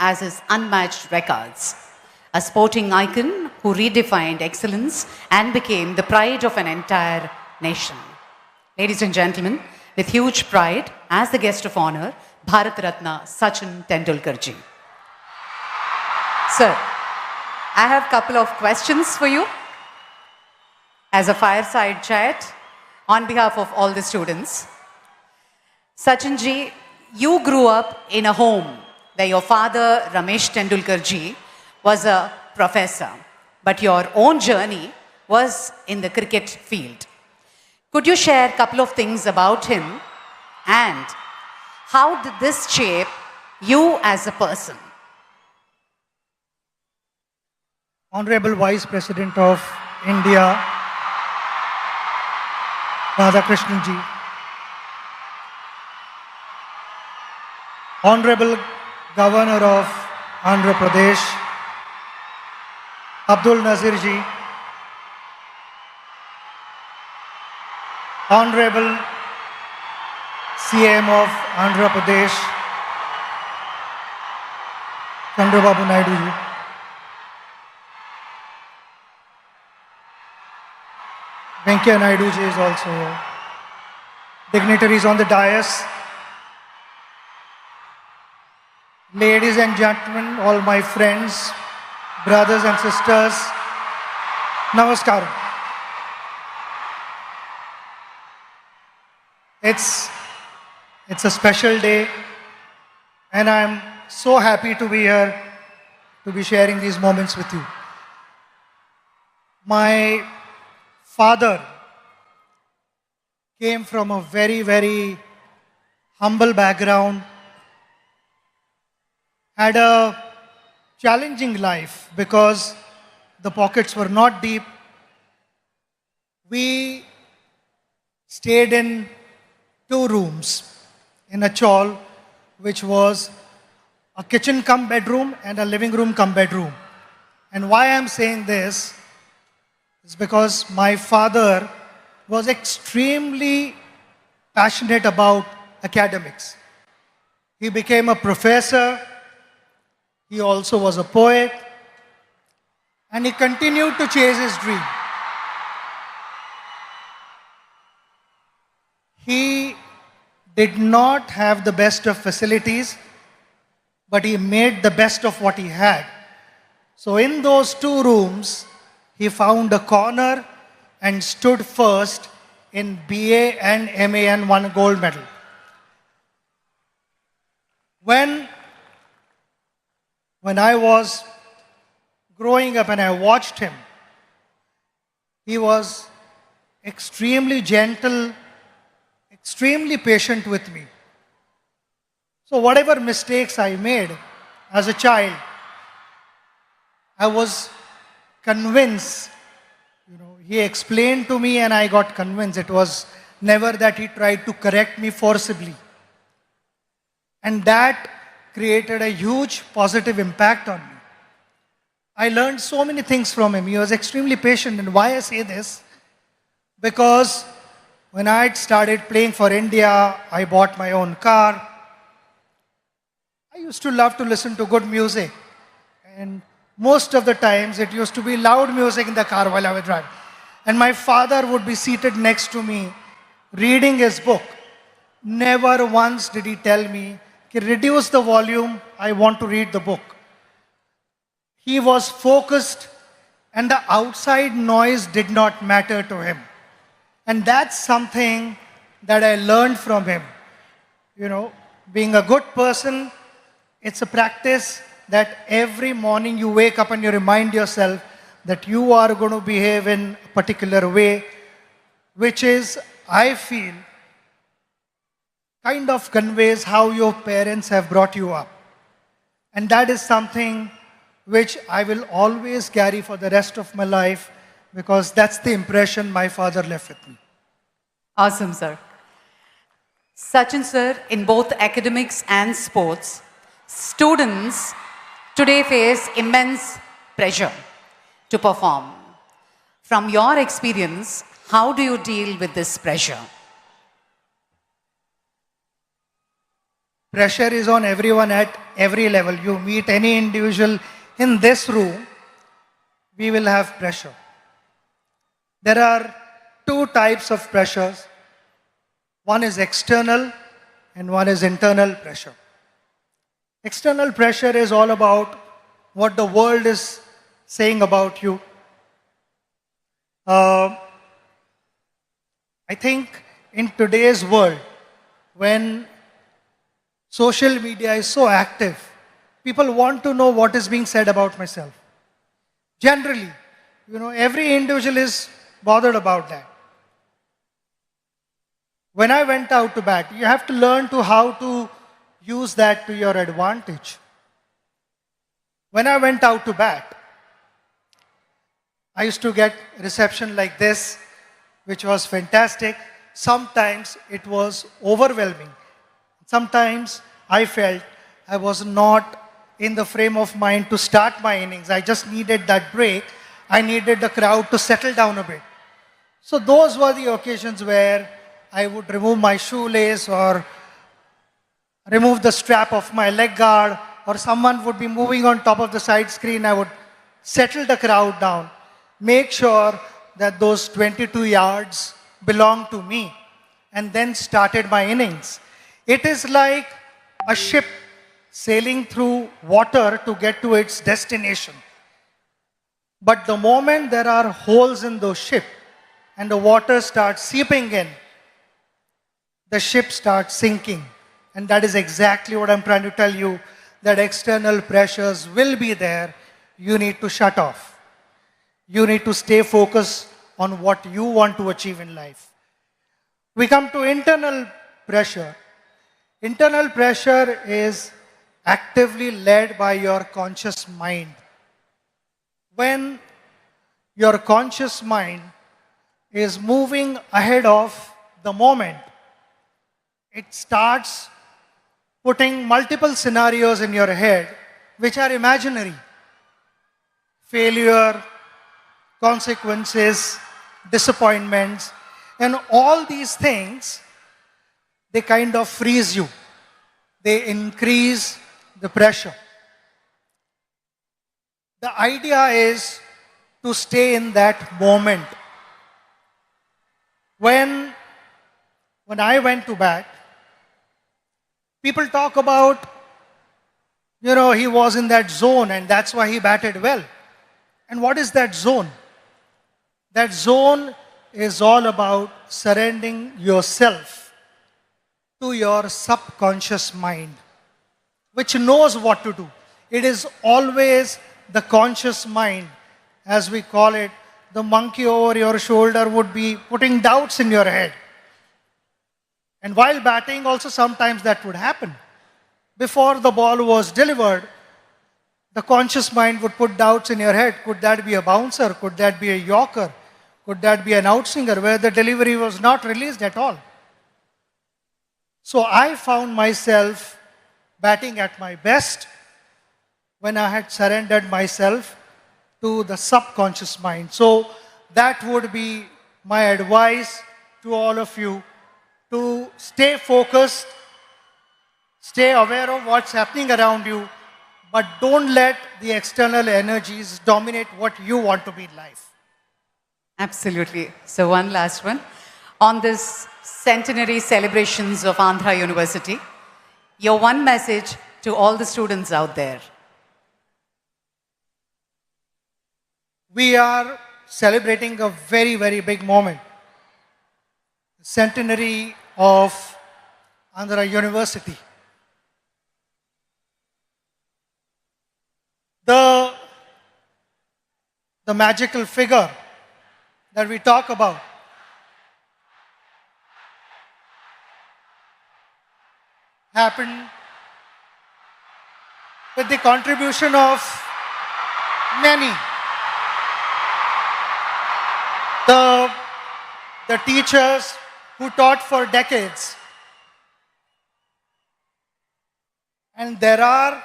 as his unmatched records. A sporting icon who redefined excellence and became the pride of an entire nation. Ladies and gentlemen, with huge pride, as the guest of honor, Bharat Ratna Sachin Tendulkar ji. Sir, I have a couple of questions for you as a fireside chat on behalf of all the students. Sachin ji, you grew up in a home where your father, Ramesh Tendulkar ji, was a professor, but your own journey was in the cricket field. Could you share a couple of things about him and how did this shape you as a person? Honorable Vice President of India, Radhakrishnan ji, Honorable Governor of Andhra Pradesh, Abdul Nazir ji, Honorable CM of Andhra Pradesh, Chandrababu Naidu ji, Venkaiah Naidu ji is also here, dignitaries on the dais, ladies and gentlemen, all my friends, brothers and sisters, namaskaram. It's a special day and I'm so happy to be here to be sharing these moments with you. My father came from a very, very humble background, had a challenging life because the pockets were not deep. We stayed in 2 rooms in a chawl, which was a kitchen cum bedroom and a living room cum bedroom. And why I'm saying this is because my father was extremely passionate about academics. He became a professor, he also was a poet, and he continued to chase his dream. He did not have the best of facilities, but he made the best of what he had. So in those 2 rooms, he found a corner and stood first in BA and MA and won a gold medal. When I was growing up and I watched him, he was extremely gentle, extremely patient with me. So whatever mistakes I made as a child, I was convinced, he explained to me and I got convinced. It was never that he tried to correct me forcibly. And that created a huge positive impact on me. I learned so many things from him. He was extremely patient. And why I say this? Because when I had started playing for India, I bought my own car. I used to love to listen to good music. And most of the times it used to be loud music in the car while I was driving. And my father would be seated next to me, reading his book. Never once did he tell me, reduce the volume, I want to read the book. He was focused and the outside noise did not matter to him. And that's something that I learned from him. Being a good person, it's a practice that every morning you wake up and you remind yourself that you are going to behave in a particular way, which is, I feel, kind of conveys how your parents have brought you up. And that is something which I will always carry for the rest of my life because that's the impression my father left with me. Awesome, sir. Sachin sir, in both academics and sports, students today face immense pressure to perform. From your experience, how do you deal with this pressure? Pressure is on everyone at every level. You meet any individual in this room, we will have pressure. There are two types of pressures. One is external and one is internal pressure. External pressure is all about what the world is saying about you. I think in today's world, when social media is so active, people want to know what is being said about myself. Generally, every individual is bothered about that. When I went out to bat, you have to learn how to use that to your advantage. When I went out to bat, I used to get reception like this, which was fantastic. Sometimes it was overwhelming. Sometimes I felt I was not in the frame of mind to start my innings. I just needed that break. I needed the crowd to settle down a bit. So those were the occasions where I would remove my shoelace or remove the strap of my leg guard, or someone would be moving on top of the side screen. I would settle the crowd down, make sure that those 22 yards belong to me, and then started my innings. It is like a ship sailing through water to get to its destination. But the moment there are holes in the ship and the water starts seeping in, the ship starts sinking. And that is exactly what I'm trying to tell you, that external pressures will be there. You need to shut off. You need to stay focused on what you want to achieve in life. We come to internal pressure. Internal pressure is actively led by your conscious mind. When your conscious mind is moving ahead of the moment, it starts putting multiple scenarios in your head which are imaginary. Failure, consequences, disappointments, and all these things, they kind of freeze you. They increase the pressure. The idea is to stay in that moment. When I went to bat, people talk about, he was in that zone and that's why he batted well. And what is that zone? That zone is all about surrendering yourself to your subconscious mind, which knows what to do. It is always the conscious mind, as we call it. The monkey over your shoulder would be putting doubts in your head. And while batting, also sometimes that would happen. Before the ball was delivered, the conscious mind would put doubts in your head. Could that be a bouncer? Could that be a yorker? Could that be an outswinger where the delivery was not released at all? So I found myself batting at my best when I had surrendered myself to the subconscious mind. So that would be my advice to all of you, to stay focused, stay aware of what's happening around you, but don't let the external energies dominate what you want to be in life. Absolutely. So one last one. On this centenary celebrations of Andhra University, your one message to all the students out there. We are celebrating a very, very big moment. Centenary of Andhra University. The magical figure that we talk about happened with the contribution of many. The teachers who taught for decades. And there are